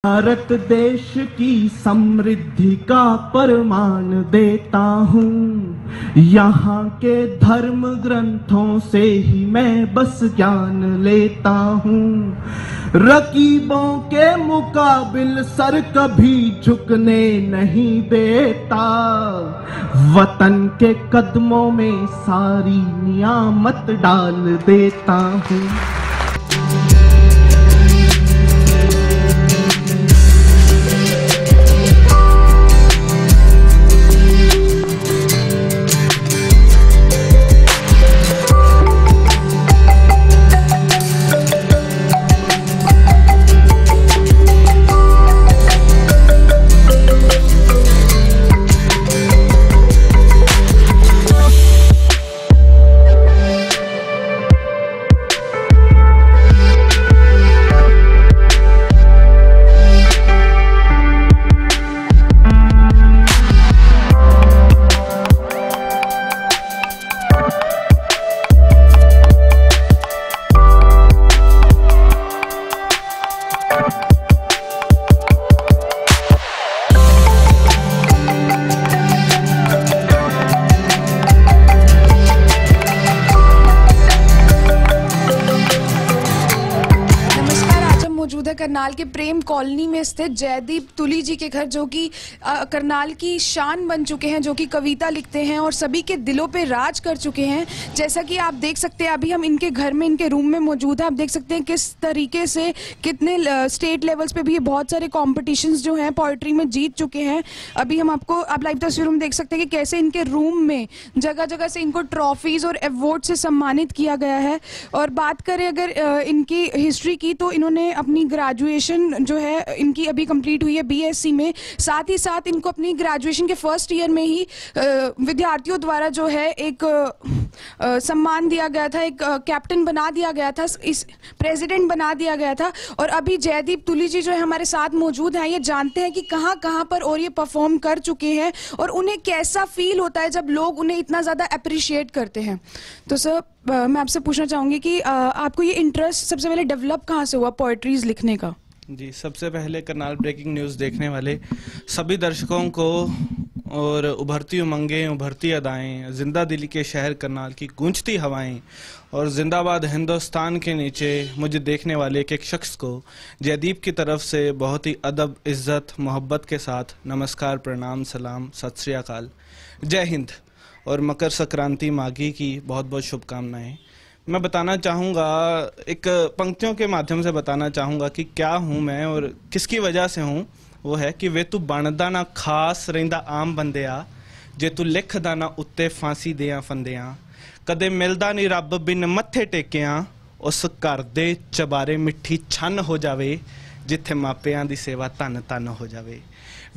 भारत देश की समृद्धि का प्रमाण देता हूँ। यहाँ के धर्म ग्रंथों से ही मैं बस ज्ञान लेता हूँ। रकीबों के मुकाबिल सर कभी झुकने नहीं देता। वतन के कदमों में सारी नियामत डाल देता हूँ। करनाल के प्रेम कॉलोनी में स्थित जयदीप तुली जी के घर, जो कि करनाल की शान बन चुके हैं, जो कि कविता लिखते हैं और सभी के दिलों पे राज कर चुके हैं। जैसा कि आप देख सकते हैं, अभी हम इनके घर में, इनके रूम में मौजूद हैं। आप देख सकते हैं किस तरीके से कितने स्टेट लेवल्स पे भी ये बहुत सारे कॉम्पिटिशन्स जो हैं पोइट्री में जीत चुके हैं। अभी हम आप लाइव तस्वीरों में देख सकते हैं कि कैसे इनके रूम में जगह जगह से इनको ट्रॉफीज और अवार्ड से सम्मानित किया गया है। और बात करें अगर इनकी हिस्ट्री की, तो इन्होंने अपनी ग्रेजुएशन जो है इनकी अभी कंप्लीट हुई है बीएससी में। साथ ही साथ इनको अपनी ग्रेजुएशन के फर्स्ट ईयर में ही विद्यार्थियों द्वारा जो है एक सम्मान दिया गया था, एक कैप्टन बना दिया गया था, इस प्रेसिडेंट बना दिया गया था। और अभी जयदीप तुली जी जो है हमारे साथ मौजूद हैं। ये जानते हैं कि कहाँ कहाँ पर और ये परफॉर्म कर चुके हैं और उन्हें कैसा फील होता है जब लोग उन्हें इतना ज़्यादा अप्रिशिएट करते हैं। तो सर, मैं आपसे पूछना चाहूँगी कि आपको ये इंटरेस्ट सबसे पहले डेवलप कहाँ से हुआ पोएट्रीज लिखने का? जी, सबसे पहले करनाल ब्रेकिंग न्यूज़ देखने वाले सभी दर्शकों को और उभरती उमंगें, उभरती अदाएं, जिंदा दिली के शहर करनाल की गूंजती हवाएं और जिंदाबाद हिंदुस्तान के नीचे मुझे देखने वाले एक एक शख्स को जयदीप की तरफ से बहुत ही अदब, इज़्ज़त, मोहब्बत के साथ नमस्कार, प्रणाम, सलाम, सत श्री अकाल, जय हिंद और मकर संक्रांति माघी की बहुत बहुत शुभकामनाएं। मैं बताना चाहूँगा, एक पंक्तियों के माध्यम से बताना चाहूँगा कि क्या हूँ मैं और किसकी वजह से हूँ। वो है कि वे तू बनदा ना खास रहिंदा आम बंदिया, जे तू लिखदा ना उत्ते फांसी दियां फंदियां, कदे मिलदा नहीं रब बिन मत्थे टेकियां, उस घर दे चबारे मिठी छन हो जावे, जिथे मापियां दी सेवा धन धन हो जावे।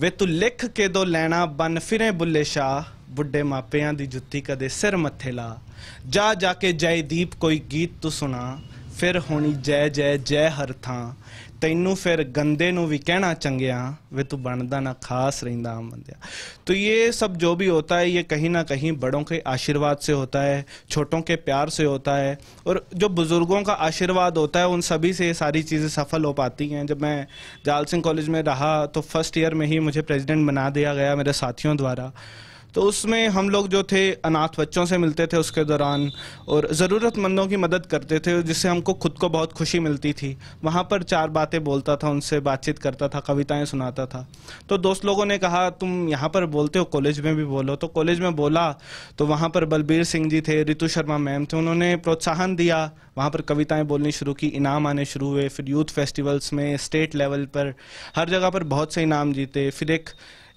वे तू लिख के दो लैना बन फिरे बुल्ले शाह, बुढ़े मापियां दी जुत्ती कदे सिर मत्थे ला, जा जाके जयदीप कोई गीत तू सुना, फिर होनी जय जय जय हर थां, तैनू फिर गंदे नू भी कहना चंगिया, वे तू बनदा ना खास रहिंदा आम बंदिया। तो ये सब जो भी होता है, ये कहीं ना कहीं बड़ों के आशीर्वाद से होता है, छोटों के प्यार से होता है, और जो बुजुर्गों का आशीर्वाद होता है उन सभी से ये सारी चीज़ें सफल हो पाती हैं। जब मैं जाल सिंह कॉलेज में रहा तो फर्स्ट ईयर में ही मुझे प्रेसिडेंट बना दिया गया मेरे साथियों द्वारा। तो उसमें हम लोग जो थे अनाथ बच्चों से मिलते थे उसके दौरान और ज़रूरतमंदों की मदद करते थे, जिससे हमको खुद को बहुत खुशी मिलती थी। वहाँ पर चार बातें बोलता था, उनसे बातचीत करता था, कविताएं सुनाता था। तो दोस्त लोगों ने कहा तुम यहाँ पर बोलते हो, कॉलेज में भी बोलो। तो कॉलेज में बोला तो वहाँ पर बलबीर सिंह जी थे, रितु शर्मा मैम थे, उन्होंने प्रोत्साहन दिया। वहाँ पर कविताएं बोलनी शुरू की, इनाम आने शुरू हुए। फिर यूथ फेस्टिवल्स में, स्टेट लेवल पर, हर जगह पर बहुत से इनाम जीते। फिर एक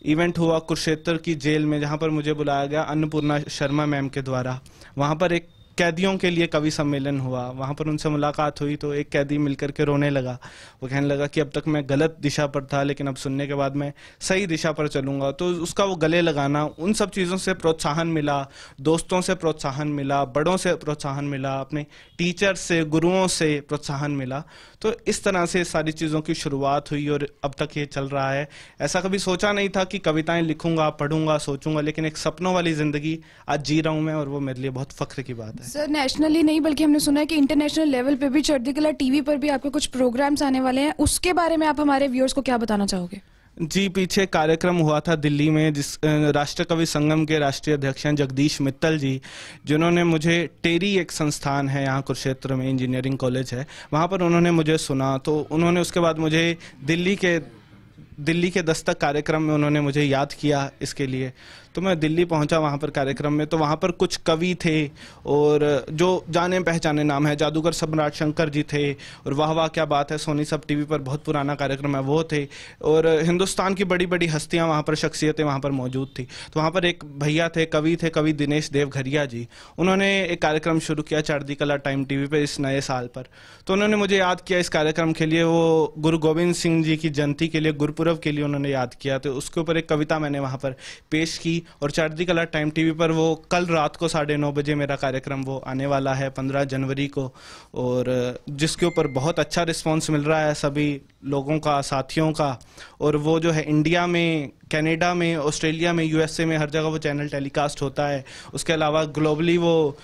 इवेंट हुआ कुरुक्षेत्र की जेल में, जहाँ पर मुझे बुलाया गया अन्नपूर्णा शर्मा मैम के द्वारा। वहाँ पर एक कैदियों के लिए कवि सम्मेलन हुआ। वहाँ पर उनसे मुलाकात हुई तो एक कैदी मिलकर के रोने लगा। वो कहने लगा कि अब तक मैं गलत दिशा पर था, लेकिन अब सुनने के बाद मैं सही दिशा पर चलूँगा। तो उसका वो गले लगाना, उन सब चीज़ों से प्रोत्साहन मिला, दोस्तों से प्रोत्साहन मिला, बड़ों से प्रोत्साहन मिला, अपने टीचर से, गुरुओं से प्रोत्साहन मिला। तो इस तरह से सारी चीज़ों की शुरुआत हुई और अब तक ये चल रहा है। ऐसा कभी सोचा नहीं था कि कविताएं लिखूंगा, पढ़ूंगा, सोचूंगा, लेकिन एक सपनों वाली ज़िंदगी आज जी रहा हूँ मैं, और वो मेरे लिए बहुत फ़ख्र की बात है। है। सर नेशनली नहीं बल्कि हमने सुना है कि इंटरनेशनल लेवल पे भी चढ़ती कला टीवी पर भी आपके कुछ प्रोग्राम्स आने वाले हैं, उसके बारे में आप हमारे व्यूअर्स को क्या बताना चाहोगे? जी, पीछे कार्यक्रम हुआ था दिल्ली में, जिस राष्ट्रीय कवि संगम के राष्ट्रीय अध्यक्ष हैं जगदीश मित्तल जी, जिन्होंने मुझे टेरी, एक संस्थान है यहाँ कुरुक्षेत्र में, इंजीनियरिंग कॉलेज है, वहाँ पर उन्होंने मुझे सुना। तो उन्होंने उसके बाद मुझे दिल्ली के दस्तक कार्यक्रम में उन्होंने मुझे याद किया इसके लिए। तो मैं दिल्ली पहुंचा वहाँ पर कार्यक्रम में, तो वहाँ पर कुछ कवि थे और जो जाने पहचाने नाम है, जादूगर सम्राट शंकर जी थे, और वाह वाह क्या बात है सोनी सब टीवी पर बहुत पुराना कार्यक्रम है वो थे, और हिंदुस्तान की बड़ी बड़ी हस्तियाँ वहाँ पर, शख्सियतें वहाँ पर मौजूद थी। तो वहाँ पर एक भैया थे, कवि दिनेश देवघरिया जी, उन्होंने एक कार्यक्रम शुरू किया चढ़ती कला टाइम टीवी पर इस नए साल पर। तो उन्होंने मुझे याद किया इस कार्यक्रम के लिए, वो गुरु गोविंद सिंह जी की जयंती के लिए, गुरुपुरब के लिए उन्होंने याद किया। तो उसके ऊपर एक कविता मैंने वहाँ पर पेश की, और चढ़ती कला टाइम टीवी पर वो कल रात को 9:30 बजे मेरा कार्यक्रम वो आने वाला है 15 जनवरी को, और जिसके ऊपर बहुत अच्छा रिस्पांस मिल रहा है सभी लोगों का, साथियों का। और वो जो है इंडिया में, कनाडा में, ऑस्ट्रेलिया में, यूएसए में हर जगह वो चैनल टेलीकास्ट होता है। उसके अलावा ग्लोबली वो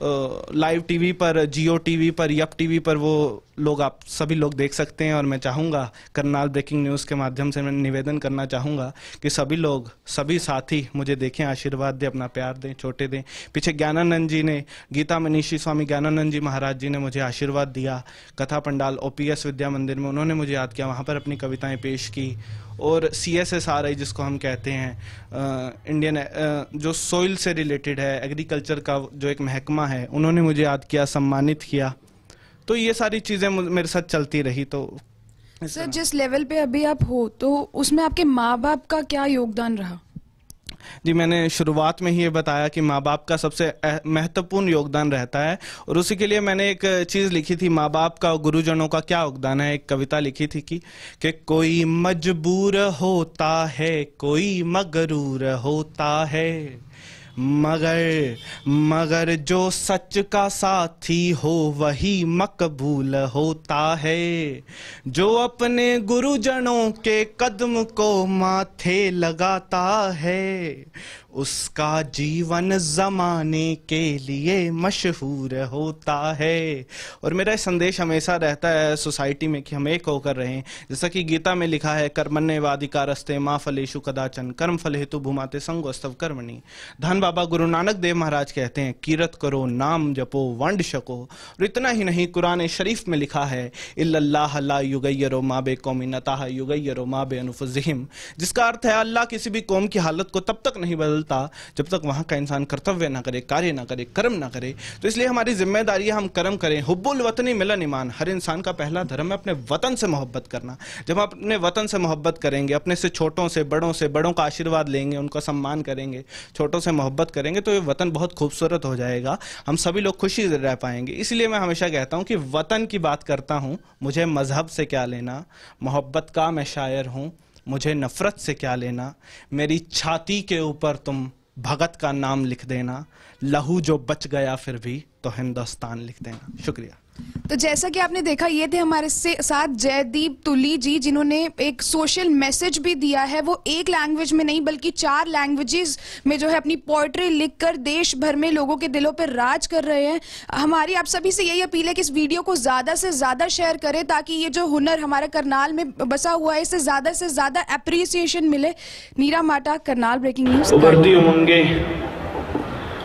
लाइव टीवी पर, जियो टीवी पर, यप टीवी पर वो लोग, आप सभी लोग देख सकते हैं। और मैं चाहूँगा, करनाल ब्रेकिंग न्यूज़ के माध्यम से मैं निवेदन करना चाहूँगा कि सभी लोग, सभी साथी मुझे देखें, आशीर्वाद दें, अपना प्यार दें, छोटे दें। पीछे ज्ञानानंद जी ने, गीता मनीषी स्वामी ज्ञानानंद जी महाराज जी ने मुझे आशीर्वाद दिया कथा पंडाल OPS विद्या मंदिर में, उन्होंने मुझे याद किया, वहाँ पर अपनी कविताएँ पेश की। और CSSRI जिसको हम कहते हैं, इंडियन जो सॉइल से रिलेटेड है, एग्रीकल्चर का जो एक महकमा है, उन्होंने मुझे याद किया, सम्मानित किया। तो ये सारी चीज़ें मेरे साथ चलती रही। तो सर जिस लेवल पे अभी आप हो, तो उसमें आपके माँ बाप का क्या योगदान रहा? जी, मैंने शुरुआत में ही ये बताया कि माँ बाप का सबसे महत्वपूर्ण योगदान रहता है, और उसी के लिए मैंने एक चीज़ लिखी थी, माँ बाप का, गुरुजनों का क्या योगदान है। एक कविता लिखी थी कि कोई मजबूर होता है, कोई मगरूर होता है, मगर जो सच का साथी हो वही मकबूल होता है, जो अपने गुरुजनों के कदम को माथे लगाता है, उसका जीवन जमाने के लिए मशहूर होता है। और मेरा संदेश हमेशा रहता है सोसाइटी में कि हम एक होकर रहें। जैसा कि गीता में लिखा है, कर्मण्येवाधिकारस्ते मा फलेषु कदाचन कर्म फल हेतु भूमाते संगोस्तव कर्मणि। धन बाबा गुरु नानक देव महाराज कहते हैं, कीरत करो, नाम जपो, वंड शको। और इतना ही नहीं, कुरान शरीफ में लिखा है, इल्लल्लाह ला युगय्यरो मा बे कौमी नताह युगय्यरो मा बे अनुफुज़िहिम, जिसका अर्थ है अल्लाह किसी भी कौम की हालत को तब तक नहीं बदलता जब तक वहां का इंसान कर्तव्य ना करे, कार्य ना करे, कर्म ना करे। तो इसलिए हमारी जिम्मेदारी है हम कर्म करें। हुब्बुल वतनी मिलन ईमान, हर इंसान का पहला धर्म है अपने वतन से मोहब्बत करना। जब आप अपने वतन से मोहब्बत करेंगे, अपने से छोटों से, बड़ों का आशीर्वाद लेंगे, उनका सम्मान करेंगे, छोटों से मोहब्बत करेंगे, तो ये वतन बहुत खूबसूरत हो जाएगा, हम सभी लोग खुशी से रह पाएंगे। इसलिए मैं हमेशा कहता हूं कि वतन की बात करता हूं, मुझे मजहब से क्या लेना, मोहब्बत का मैं शायर हूं, मुझे नफरत से क्या लेना, मेरी छाती के ऊपर तुम भगत का नाम लिख देना, लहू जो बच गया फिर भी तो हिंदुस्तान लिख देना। शुक्रिया। तो जैसा कि आपने देखा, ये थे हमारे साथ जयदीप तुली जी, जिन्होंने एक सोशल मैसेज भी दिया है। वो एक लैंग्वेज में नहीं बल्कि 4 लैंग्वेजेस में जो है अपनी पोएट्री लिखकर देश भर में लोगों के दिलों पर राज कर रहे हैं। हमारी आप सभी से यही अपील है कि इस वीडियो को ज्यादा से ज्यादा शेयर करें, ताकि ये जो हुनर हमारे करनाल में बसा हुआ है, इसे ज्यादा से ज्यादा एप्रिसिएशन मिले। नीरा माटा, करनाल ब्रेकिंग न्यूज। उभरती उमंगे,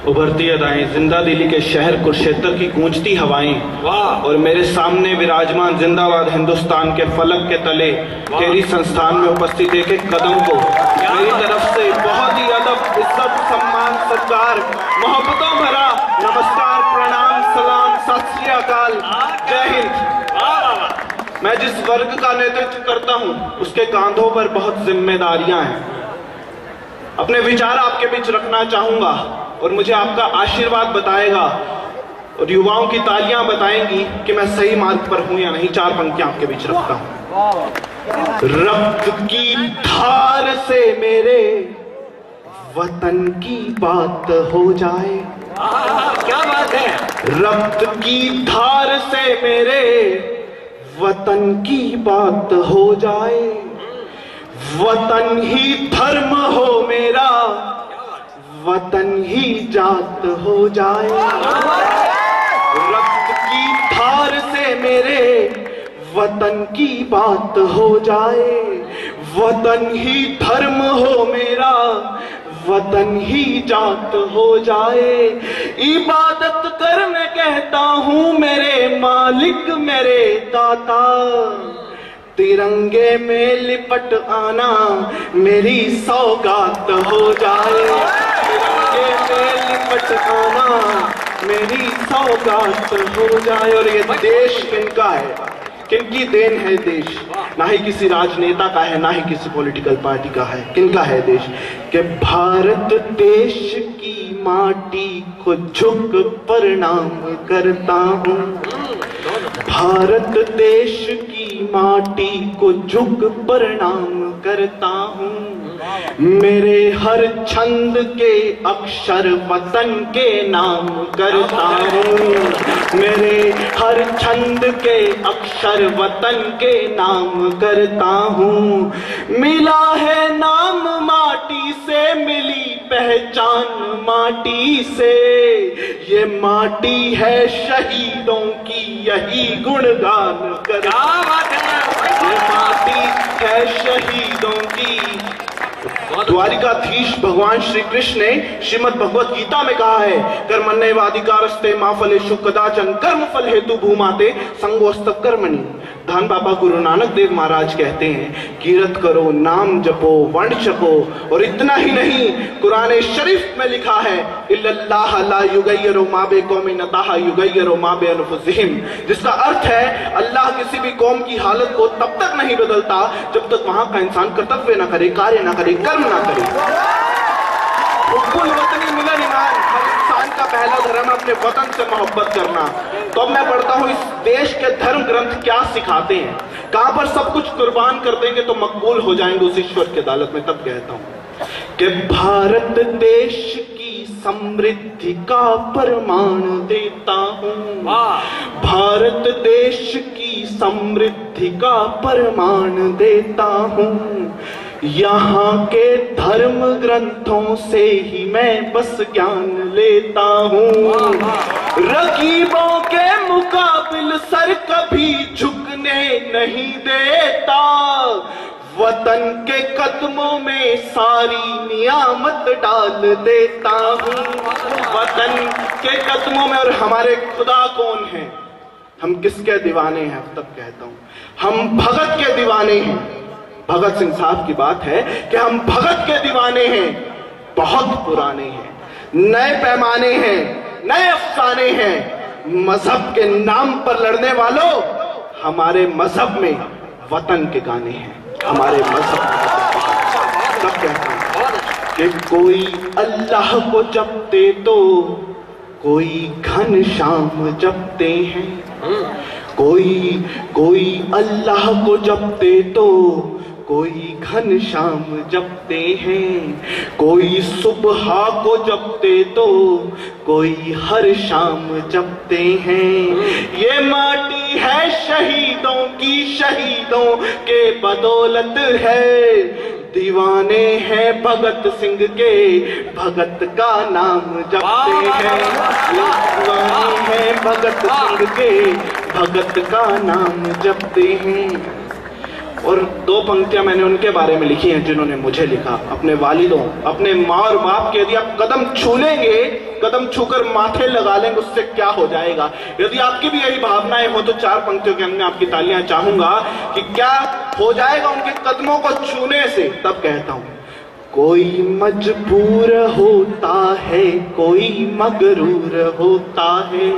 उभरती अदाएं, जिंदा दिल्ली के शहर कुरुक्षेत्र की गूंजती हवाएं, वाह, और मेरे सामने विराजमान जिंदाबाद हिंदुस्तान के फलक के तले तेरी संस्थान में उपस्थित एक एक कदम को मेरी तरफ से बहुत ही अदब, इज्जत, सम्मान, सत्कार, मोहब्बतों भरा नमस्कार, प्रणाम, सलाम, सत श्री अकाल, जय हिंद। मैं जिस वर्ग का नेतृत्व करता हूं उसके कांधों पर बहुत जिम्मेदारियां हैं। अपने विचार आपके बीच रखना चाहूंगा और मुझे आपका आशीर्वाद बताएगा और युवाओं की तालियां बताएंगी कि मैं सही मार्ग पर हूं या नहीं। 4 पंक्तियां आपके बीच रखता हूं। रक्त की धार से मेरे वतन की बात हो जाए, क्या बात है। रक्त की धार से मेरे वतन की बात हो जाए, वतन ही धर्म हो मेरा, वतन ही जात हो जाए, रक्त की धार से मेरे वतन की बात हो जाए, वतन ही धर्म हो मेरा, वतन ही जात हो जाए। इबादत कर मैं कहता हूँ मेरे मालिक मेरे दाता, तिरंगे में लिपट आना मेरी सौगात हो जाए, तिरंगे में लिपट आना मेरी सौगात हो जाए। और ये देश किनका है, किनकी देन है देश? ना ही किसी राजनेता का है, ना ही किसी पॉलिटिकल पार्टी का है। किनका है देश? कि भारत देश की माटी को झुक प्रणाम करता हूँ, भारत देश की माटी को झुक प्रणाम करता हूँ। मेरे हर छंद के अक्षर वतन के नाम करता हूँ, मेरे हर छंद के अक्षर वतन के नाम करता हूँ। मिला है नाम माटी से, मिली पहचान माटी से, ये माटी है शहीदों की यही गुणगान करता हूँ, ये माटी है शहीदों की। द्वारिकाधीश भगवान श्री कृष्ण ने श्रीमद् भगवत गीता में कहा है, कर्मण्येवाधिकारस्ते मा फलेषु कदाचन कर्म फल हेतु भूमाते संगोस्तव कर्मणि। धन बाबा गुरु नानक देव महाराज कहते हैं, कीरत करो, नाम जपो, वर्ण छपो। और इतना ही नहीं, कुरान शरीफ में लिखा है, इल्लल्लाह ला युगय्यिरु मा बे कौमिन अताह युगय्यिरु मा बे अनफुसिहिम, जिसका अर्थ है अल्लाह किसी भी कौम की हालत को तब तक नहीं बदलता जब तक वहां का इंसान कर्तव्य ना करे, कार्य ना करे, कर्म ना करे। हुब्बुल वतनी मिनल ईमान, हर इंसान का पहला धर्म अपने वतन से मोहब्बत करना। तो अब मैं पढ़ता हूँ इस देश के धर्म ग्रंथ क्या सिखाते हैं, कहां पर सब कुछ कुर्बान कर देंगे तो मकबूल हो जाएंगे उस ईश्वर की अदालत में। तब कहता हूं कि भारत देश की समृद्धि का प्रमाण देता हूँ, भारत देश की समृद्धि का प्रमाण देता हूँ। यहाँ के धर्म ग्रंथों से ही मैं बस ज्ञान लेता हूँ, रकीबों के मुकाबिल सर कभी झुकने नहीं देता, वतन के कदमों में सारी नियामत डाल देता हूँ, वतन के कदमों में। और हमारे खुदा कौन है, हम किसके दीवाने हैं? तब कहता हूँ हम भगत के दीवाने हैं। भगत सिंह साहब की बात है कि हम भगत के दीवाने हैं, बहुत पुराने हैं, नए पैमाने हैं, नए अफसाने हैं। मजहब के नाम पर लड़ने वालों, हमारे मजहब में वतन के गाने हैं, हमारे मजहब। तब कहता हूं कि कोई अल्लाह को जपते तो कोई घनश्याम जपते हैं, कोई अल्लाह को जपते तो कोई घनश्याम जपते हैं, कोई सुबह को जपते तो कोई हर शाम जपते हैं। ये माटी है शहीदों की, शहीदों के बदौलत है, दीवाने हैं भगत सिंह के, भगत का नाम जपते हैं। दीवाने हैं भगत सिंह के, भगत का नाम जपते हैं। और दो पंक्तियां मैंने उनके बारे में लिखी हैं जिन्होंने मुझे लिखा, अपने वालिदों, अपने माँ और बाप के। यदि आप कदम छू लेंगे, कदम छूकर माथे लगा लेंगे, उससे क्या हो जाएगा? यदि आपकी भी यही भावनाएं हो तो चार पंक्तियों के अंदर आपकी तालियां चाहूंगा कि क्या हो जाएगा उनके कदमों को छूने से। तब कहता हूं कोई मजबूर होता है, कोई मगरूर होता है,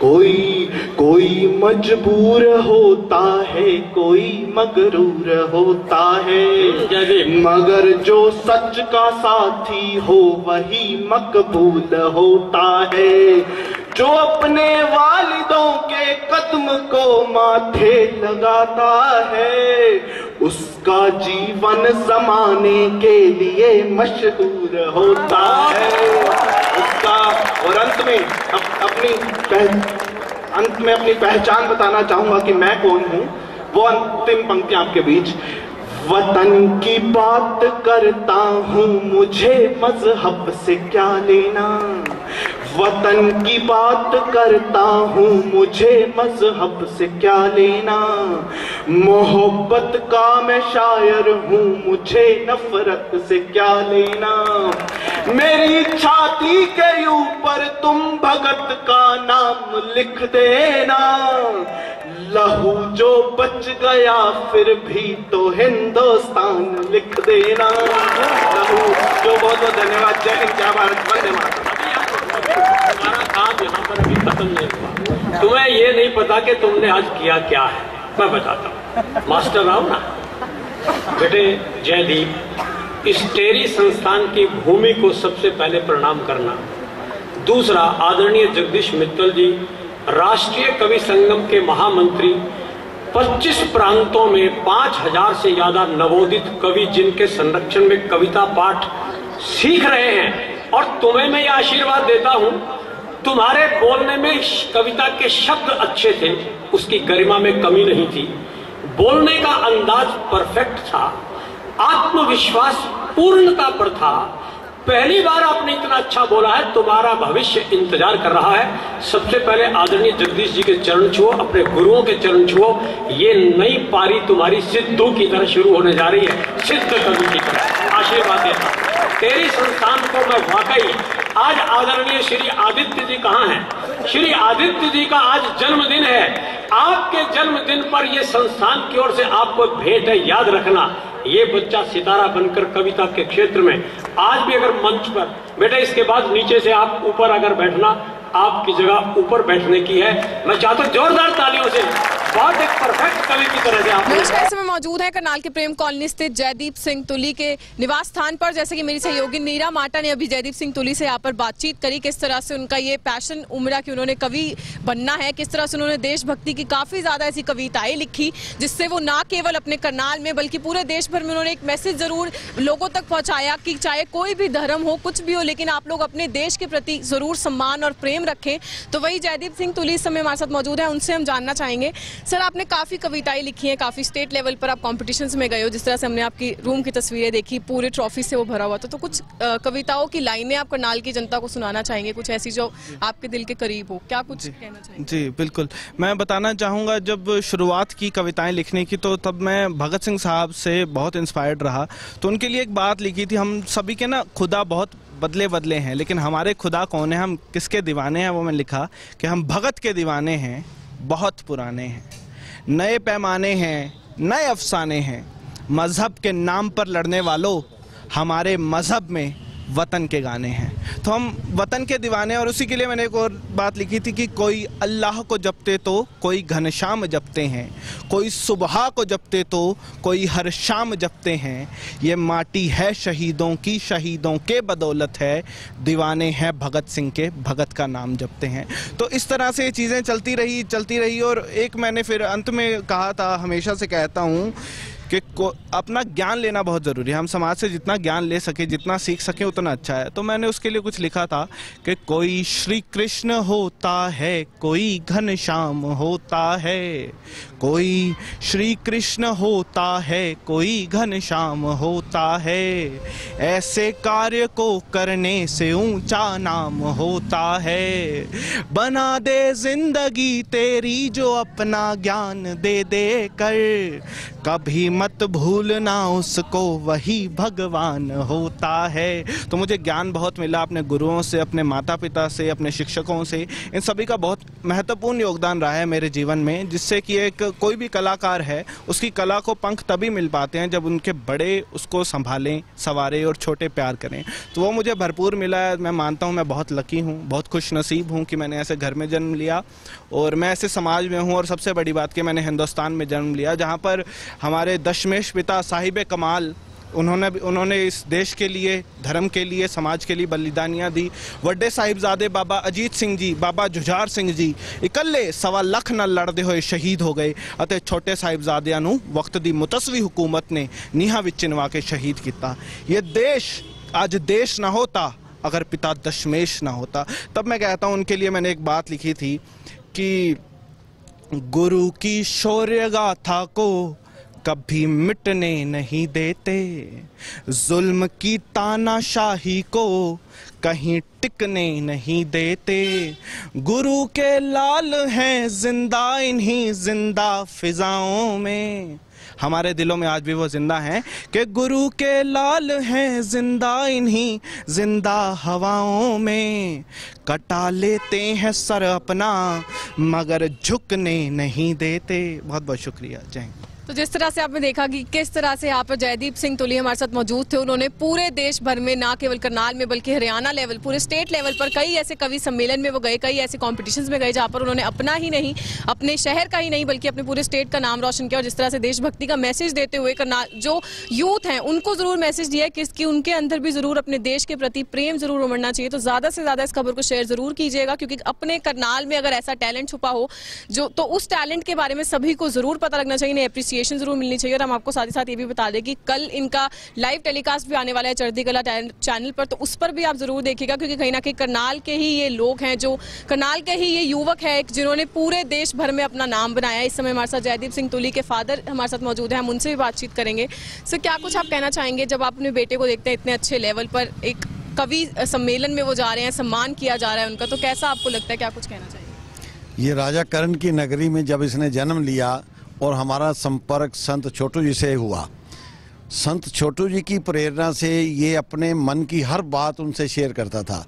कोई मजबूर होता है, कोई मगरूर होता है, मगर जो सच का साथी हो वही मकबूल होता है। जो अपने वालिदों के कदम को माथे लगाता है, उसका जीवन जमाने के लिए मशहूर होता है। उसका और अंत में अपनी पहचान बताना चाहूंगा कि मैं कौन हूं। वो अंतिम पंक्ति आपके बीच, वतन की बात करता हूँ, मुझे मजहब से क्या लेना। वतन की बात करता हूँ, मुझे मजहब से क्या लेना। मोहब्बत का मैं शायर हूँ, मुझे नफरत से क्या लेना। मेरी छाती के ऊपर तुम भगत का नाम लिख देना। लहू जो बच गया फिर भी तो हिंदुस्तान लिख देना। लहू जो, बहुत बहुत धन्यवाद। जय हिंद, जय भारत, वंदे मातरम। हमारा काम यहाँ पर अभी खत्म नहीं हुआ। तुम्हें ये नहीं पता कि तुमने आज किया क्या है, मैं बताता हूँ। मास्टर राव ना बेटे जयदीप, इस टेरी संस्थान की भूमि को सबसे पहले प्रणाम करना। दूसरा, आदरणीय जगदीश मित्तल जी, राष्ट्रीय कवि संगम के महामंत्री, 25 प्रांतों में 5000 से ज्यादा नवोदित कवि जिनके संरक्षण में कविता पाठ सीख रहे हैं। और तुम्हें मैं यह आशीर्वाद देता हूं, तुम्हारे बोलने में कविता के शब्द अच्छे थे, उसकी गरिमा में कमी नहीं थी, बोलने का अंदाज परफेक्ट था, आत्मविश्वास पूर्णता पर था। पहली बार आपने इतना अच्छा बोला है, तुम्हारा भविष्य इंतजार कर रहा है। सबसे पहले आदरणीय जगदीश जी के चरण छुओ, अपने गुरुओं के चरण छुओ। ये नई पारी तुम्हारी सिद्धू की तरह शुरू होने जा रही है, सिद्ध कवि की तरह। आशीर्वाद देता तेरी संस्थान को मैं वाकई। आज आदरणीय श्री आदित्य जी कहाँ हैं? श्री आदित्य जी का आज जन्मदिन है। आपके जन्मदिन पर यह संस्थान की ओर से आपको भेंट है, याद रखना। ये बच्चा सितारा बनकर कविता के क्षेत्र में आज भी अगर मंच पर बेटा, इसके बाद नीचे से आप ऊपर अगर बैठना, आपकी जगह ऊपर बैठने की है। मैं चाहता हूं जोरदार तालियों से, बहुत एक परफेक्ट कवि की तरह से आप। नमस्कार, समय मौजूद है करनाल के प्रेम कॉलोनी स्थित जयदीप सिंह तुली के निवास स्थान पर। जैसे कि मेरी सहयोगी नीरा माटा ने अभी जयदीप सिंह तुली से यहाँ पर बातचीत करी, किस तरह से उनका ये पैशन उमड़ा कि उन्होंने कवि बनना है, किस तरह से उन्होंने देशभक्ति की काफी ज्यादा ऐसी कविताएं लिखी जिससे वो ना केवल अपने करनाल में बल्कि पूरे देश भर में उन्होंने एक मैसेज जरूर लोगों तक पहुंचाया कि चाहे कोई भी धर्म हो, कुछ भी हो, लेकिन आप लोग अपने देश के प्रति जरूर सम्मान और प्रेम रखें। तो वही जयदीप सिंह तुली इस समय हमारे साथ मौजूद है, उनसे हम जानना चाहेंगे। सर, आपने काफी कविताएं लिखी हैं, काफी स्टेट लेवल पर आप कॉम्पिटिशन्स में गए हो, जिस तरह से हमने आपकी रूम की तस्वीरें देखी, पूरे ट्रॉफी से वो भरा हुआ था। तो कुछ कविताओं की लाइनें आप करनाल की जनता को सुनाना चाहेंगे, कुछ ऐसी जो आपके दिल के करीब हो, क्या कुछ कहना चाहेंगे? जी बिल्कुल, मैं बताना चाहूँगा, जब शुरुआत की कविताएं लिखने की तो तब मैं भगत सिंह साहब से बहुत इंस्पायर्ड रहा। तो उनके लिए एक बात लिखी थी, हम सभी के ना खुदा बहुत बदले बदले हैं, लेकिन हमारे खुदा कौन है, हम किसके दीवाने हैं, वो मैं लिखा कि हम भगत के दीवाने हैं, बहुत पुराने हैं, नए पैमाने हैं, नए अफसाने हैं, मजहब के नाम पर लड़ने वालों, हमारे मजहब में वतन के गाने हैं। तो हम वतन के दीवाने। और उसी के लिए मैंने एक और बात लिखी थी कि कोई अल्लाह को जपते तो कोई घनश्याम जपते हैं, कोई सुबह को जपते तो कोई हर शाम जपते हैं, ये माटी है शहीदों की, शहीदों के बदौलत है, दीवाने हैं भगत सिंह के, भगत का नाम जपते हैं। तो इस तरह से चीज़ें चलती रही। और एक मैंने फिर अंत में कहा था, हमेशा से कहता हूँ कि अपना ज्ञान लेना बहुत ज़रूरी है। हम समाज से जितना ज्ञान ले सके, जितना सीख सके, उतना अच्छा है। तो मैंने उसके लिए कुछ लिखा था कि कोई श्री कृष्ण होता है, कोई घनश्याम होता है, कोई श्री कृष्ण होता है, कोई घनश्याम होता है, ऐसे कार्य को करने से ऊंचा नाम होता है, बना दे जिंदगी तेरी जो अपना ज्ञान दे दे कर, कभी मत भूलना उसको, वही भगवान होता है। तो मुझे ज्ञान बहुत मिला अपने गुरुओं से, अपने माता पिता से, अपने शिक्षकों से। इन सभी का बहुत महत्वपूर्ण योगदान रहा है मेरे जीवन में, जिससे कि एक कोई भी कलाकार है, उसकी कला को पंख तभी मिल पाते हैं जब उनके बड़े उसको संभालें, संवारें और छोटे प्यार करें। तो वो मुझे भरपूर मिला है। मैं मानता हूँ मैं बहुत लकी हूँ, बहुत खुश नसीब हूँ कि मैंने ऐसे घर में जन्म लिया और मैं ऐसे समाज में हूँ। और सबसे बड़ी बात कि मैंने हिंदुस्तान में जन्म लिया, जहाँ पर हमारे दशमेश पिता साहिब कमाल, उन्होंने इस देश के लिए, धर्म के लिए, समाज के लिए बलिदानियाँ दी। वड्डे साहिबजादे बाबा अजीत सिंह जी, बाबा जुझार सिंह जी इकल्ले 1.25 लाख नाल लड़ते हुए शहीद हो गए ਅਤੇ छोटे साहिबजादियां नूं वक्त दी मुतसवी हुकूमत ने नीहां विच चिनवा के शहीद किया। ये देश आज देश ना होता अगर पिता दशमेश ना होता। तब मैं कहता हूँ उनके लिए मैंने एक बात लिखी थी कि गुरु की शौर्य गाथा को कभी मिटने नहीं देते, जुल्म की तानाशाही को कहीं टिकने नहीं देते। गुरु के लाल हैं जिंदा इन्हीं जिंदा फिजाओं में, हमारे दिलों में आज भी वो जिंदा हैं कि गुरु के लाल हैं जिंदा इन्हीं जिंदा हवाओं में। कटा लेते हैं सर अपना मगर झुकने नहीं देते। बहुत बहुत शुक्रिया, जय हिंद। तो जिस तरह से आपने देखा कि किस तरह से यहाँ पर जयदीप सिंह तुली हमारे साथ मौजूद थे, उन्होंने पूरे देश भर में, ना केवल करनाल में बल्कि हरियाणा लेवल, पूरे स्टेट लेवल पर कई ऐसे कवि सम्मेलन में वो गए, कई ऐसे कॉम्पिटिशन्स में गए जहाँ पर उन्होंने अपना ही नहीं, अपने शहर का ही नहीं बल्कि अपने पूरे स्टेट का नाम रोशन किया। और जिस तरह से देशभक्ति का मैसेज देते हुए करनाल जो यूथ हैं उनको जरूर मैसेज दिया है कि उनके अंदर भी जरूर अपने देश के प्रति प्रेम जरूर उमड़ना चाहिए। तो ज्यादा से ज्यादा इस खबर को शेयर जरूर कीजिएगा, क्योंकि अपने करनाल में अगर ऐसा टैलेंट छुपा हो जो, तो उस टैलेंट के बारे में सभी को जरूर पता लगना चाहिए, इन्हें एप्रिसिएशन जरूर मिलनी चाहिए। और हम आपको साथ ही साथ ये भी बता दें कि कल इनका लाइव टेलीकास्ट भी आने वाला है चढ़ती कला चैनल पर, तो उस पर भी आप जरूर देखिएगा, क्योंकि कहीं ना कहीं करनाल के ही ये लोग हैं, जो करनाल के ही ये युवक है जिन्होंने पूरे देश भर में अपना नाम बनाया। इस समय हमारे साथ जयदीप सिंह तुली के फादर हमारे साथ मौजूद हैं, हम उनसे भी बातचीत करेंगे। सर, क्या कुछ आप कहना चाहेंगे जब आप अपने बेटे को देखते हैं इतने अच्छे लेवल पर, एक कवि सम्मेलन में वो जा रहे हैं, सम्मान किया जा रहा है उनका, तो कैसा आपको लगता है, क्या कुछ कहना चाहिए? ये राजा करण की नगरी में जब इसने जन्म लिया और हमारा संपर्क संत छोटू जी से हुआ, संत छोटू जी की प्रेरणा से ये अपने मन की हर बात उनसे शेयर करता था।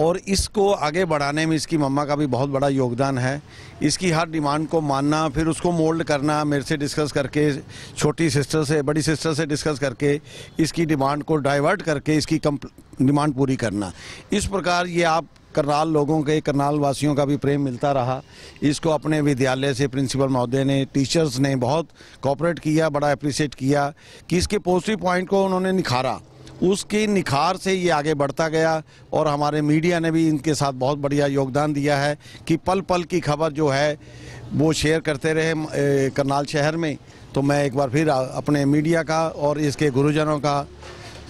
और इसको आगे बढ़ाने में इसकी मम्मा का भी बहुत बड़ा योगदान है। इसकी हर डिमांड को मानना, फिर उसको मोल्ड करना, मेरे से डिस्कस करके, छोटी सिस्टर से, बड़ी सिस्टर से डिस्कस करके इसकी डिमांड को डाइवर्ट करके इसकी डिमांड पूरी करना। इस प्रकार ये आप करनाल लोगों के, करनाल वासियों का भी प्रेम मिलता रहा। इसको अपने विद्यालय से प्रिंसिपल महोदय ने, टीचर्स ने बहुत कोऑपरेट किया, बड़ा अप्रिशिएट किया कि इसके पॉजिटिव पॉइंट को उन्होंने निखारा। उसके निखार से ये आगे बढ़ता गया और हमारे मीडिया ने भी इनके साथ बहुत बढ़िया योगदान दिया है कि पल पल की खबर जो है वो शेयर करते रहे करनाल शहर में। तो मैं एक बार फिर अपने मीडिया का और इसके गुरुजनों का,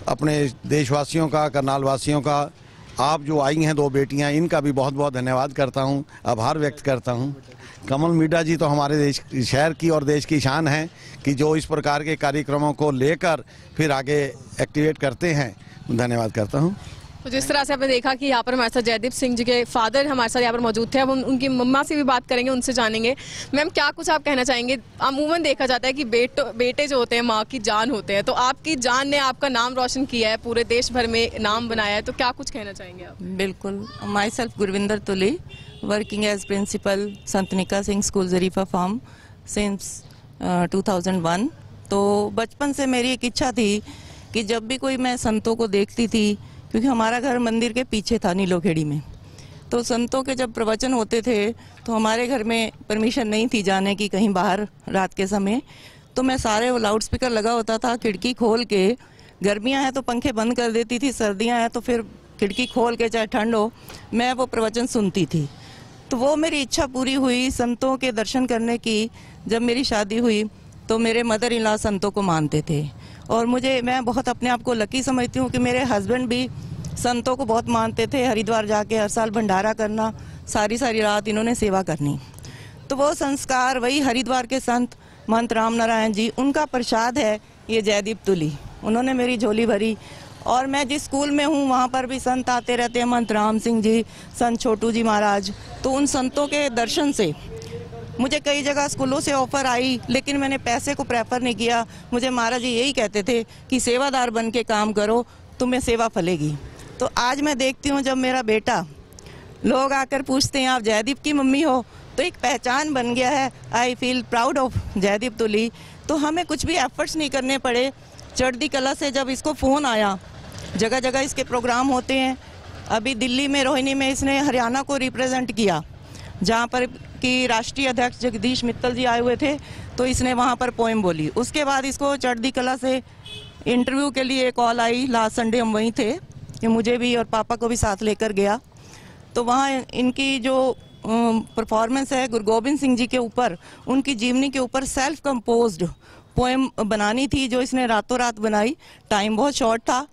अपने देशवासियों का, करनाल वासियों का, आप जो आई हैं 2 बेटियां, इनका भी बहुत बहुत धन्यवाद करता हूं, आभार व्यक्त करता हूं। कमल मीडा जी तो हमारे देश, शहर की और देश की शान है कि जो इस प्रकार के कार्यक्रमों को लेकर फिर आगे एक्टिवेट करते हैं। धन्यवाद करता हूं। तो जिस तरह से आपने देखा कि यहाँ पर हमारे साथ जयदीप सिंह जी के फादर हमारे साथ यहाँ पर मौजूद थे, अब हम उनकी मम्मा से भी बात करेंगे, उनसे जानेंगे। मैम, क्या कुछ आप कहना चाहेंगे? अमूमन देखा जाता है कि बेटे जो होते हैं माँ की जान होते हैं, तो आपकी जान ने आपका नाम रोशन किया है, पूरे देश भर में नाम बनाया है, तो क्या कुछ कहना चाहेंगे आप? बिल्कुल। My self Gurvinder Tuli, working as principal संत निका Singh school Zarifa farm since 2001। तो बचपन से मेरी एक इच्छा थी कि जब भी कोई मैं संतों को देखती थी, क्योंकि हमारा घर मंदिर के पीछे था नीलोखेड़ी में, तो संतों के जब प्रवचन होते थे तो हमारे घर में परमिशन नहीं थी जाने की कहीं बाहर रात के समय। तो मैं सारे वो लाउड स्पीकर लगा होता था, खिड़की खोल के, गर्मियां हैं तो पंखे बंद कर देती थी, सर्दियां हैं तो फिर खिड़की खोल के, चाहे ठंड हो, मैं वो प्रवचन सुनती थी। तो वो मेरी इच्छा पूरी हुई संतों के दर्शन करने की। जब मेरी शादी हुई तो मेरे मदर इन लॉ संतों को मानते थे और मैं बहुत अपने आप को लकी समझती हूँ कि मेरे हस्बैंड भी संतों को बहुत मानते थे। हरिद्वार जाके हर साल भंडारा करना, सारी सारी रात इन्होंने सेवा करनी। तो वो संस्कार, वही हरिद्वार के संत महंत राम नारायण जी, उनका प्रसाद है ये जयदीप तुली। उन्होंने मेरी झोली भरी। और मैं जिस स्कूल में हूँ वहाँ पर भी संत आते रहते हैं, महंत राम सिंह जी, संत छोटू जी महाराज। तो उन संतों के दर्शन से मुझे कई जगह स्कूलों से ऑफर आई, लेकिन मैंने पैसे को प्रेफर नहीं किया। मुझे महाराज जी यही कहते थे कि सेवादार बन के काम करो, तुम्हें सेवा फलेगी। तो आज मैं देखती हूँ जब मेरा बेटा, लोग आकर पूछते हैं आप जयदीप की मम्मी हो, तो एक पहचान बन गया है। I feel proud of Jaideep Tuli. तो हमें कुछ भी एफर्ट्स नहीं करने पड़े। चढ़ती कला से जब इसको फ़ोन आया, जगह जगह इसके प्रोग्राम होते हैं। अभी दिल्ली में रोहिणी में इसने हरियाणा को रिप्रेजेंट किया, जहाँ पर कि राष्ट्रीय अध्यक्ष जगदीश मित्तल जी आए हुए थे, तो इसने वहाँ पर पोएम बोली। उसके बाद इसको चढ़ती कला से इंटरव्यू के लिए कॉल आई। लास्ट संडे हम वहीं थे, कि मुझे भी और पापा को भी साथ लेकर गया। तो वहाँ इनकी जो परफॉर्मेंस है गुरु गोबिंद सिंह जी के ऊपर, उनकी जीवनी के ऊपर सेल्फ कंपोज्ड पोएम बनानी थी, जो इसने रातों रात बनाई। टाइम बहुत शॉर्ट था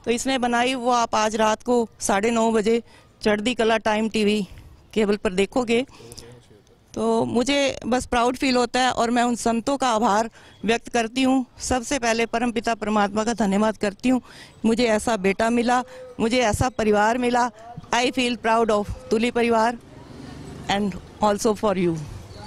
तो इसने बनाई। वो आप आज रात को 9:30 बजे चढ़ती कला टाइम टीवी केबल पर देखोगे। तो मुझे बस प्राउड फील होता है और मैं उन संतों का आभार व्यक्त करती हूँ। सबसे पहले परमपिता परमात्मा का धन्यवाद करती हूँ, मुझे ऐसा बेटा मिला, मुझे ऐसा परिवार मिला। आई फील प्राउड ऑफ तुली परिवार and also for you.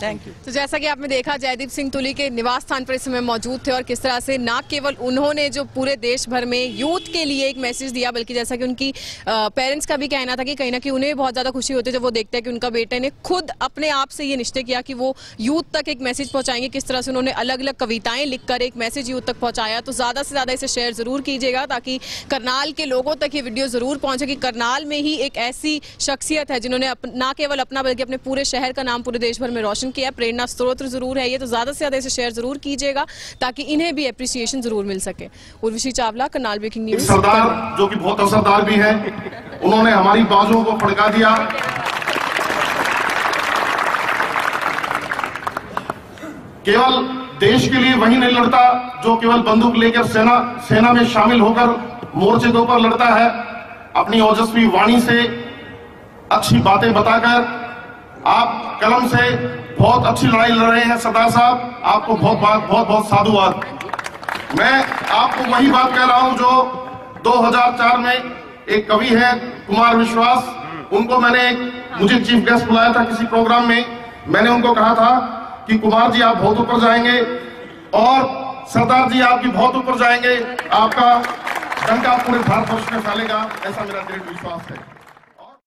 Thank you. तो जैसा कि आपने देखा, जयदीप सिंह तुली के निवास स्थान पर इस समय मौजूद थे और किस तरह से ना केवल उन्होंने जो पूरे देश भर में यूथ के लिए एक मैसेज दिया, बल्कि जैसा कि उनकी पेरेंट्स का भी कहना था कि कहीं ना कहीं उन्हें बहुत ज़्यादा खुशी होती है जब वो देखते हैं कि उनका बेटे ने खुद अपने आप से ये निश्चय किया कि वो यूथ तक एक मैसेज पहुंचाएंगे। किस तरह से उन्होंने अलग अलग कविताएं लिखकर एक मैसेज यूथ तक पहुंचाया। तो ज़्यादा से ज़्यादा इसे शेयर ज़रूर कीजिएगा ताकि करनाल के लोगों तक ये वीडियो ज़रूर पहुंचे कि करनाल में ही एक ऐसी शख्सियत है जिन्होंने ना केवल अपना बल्कि अपने पूरे शहर का नाम पूरे देश भर में रोशन किया। प्रेरणा स्रोत जरूर है ये, तो ज्यादा से ज्यादा इसे शेयर जरूर कीजिएगा ताकि इन्हें भी एप्रिसिएशन जरूर मिल सके। Urvashi Chawla, Karnal breaking news. सरदार जो कि बहुत असरदार भी है, उन्होंने हमारी बाजुओं को फड़का दिया। केवल देश के लिए वही नहीं लड़ता जो केवल बंदूक लेकर सेना में शामिल होकर मोर्चे के ऊपर लड़ता है। अपनी ओजस्वी वाणी से, अच्छी बातें बताकर आप कलम से बहुत अच्छी लड़ाई लड़ रहे हैं सरदार साहब, आपको बहुत साधुवाद। मैं आपको वही बात कह रहा हूं जो 2004 में एक कवि है कुमार विश्वास, उनको मुझे चीफ गेस्ट बुलाया था किसी प्रोग्राम में। मैंने उनको कहा था कि कुमार जी आप बहुत ऊपर जाएंगे और सरदार जी आप भी बहुत ऊपर जाएंगे, आपका डंका पूरे भारतवर्ष में फैलेगा, ऐसा मेरा दृढ़ विश्वास है।